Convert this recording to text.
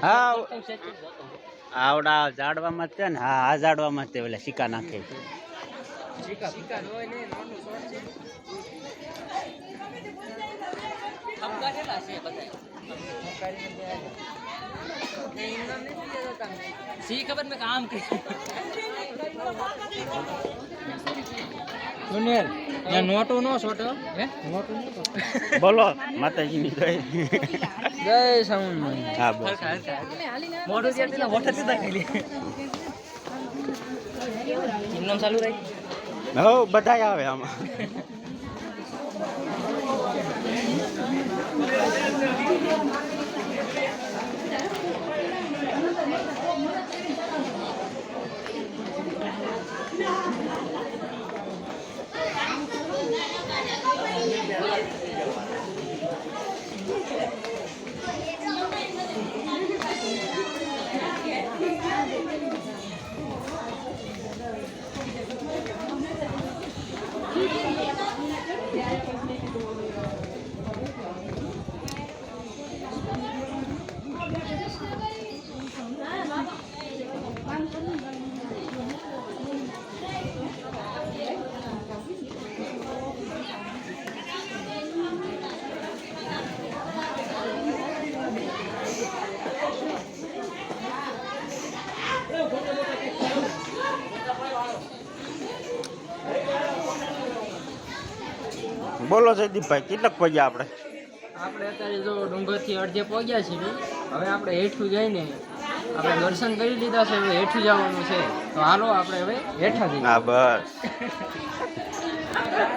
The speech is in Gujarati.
હા આવડા ઝાડવામાં છે ને. હા આ ઝાડવામાં તે ઓલા સિક્કા નાખે છે. सी खबर में काम कर सुनील या नोटो नो छोटो हे नोटो नो બોલો માતાજીની જય. जय साउंड હા બસ मोटो जे तेला वोट सीधा खाली इनम चालू रही હો બધાય આવે આમાં. બોલો જયદીપભાઈ કેટલાક પગ્યા આપણે? આપણે અત્યારે જો ડુંગરથી અડધે પહોંચ્યા છીએ. હવે આપણે હેઠું જઈને આપણે દર્શન કરી લીધા છે. હવે હેઠું જવાનું છે તો હાલો આપણે હવે હેઠા જઈએ. હા બસ.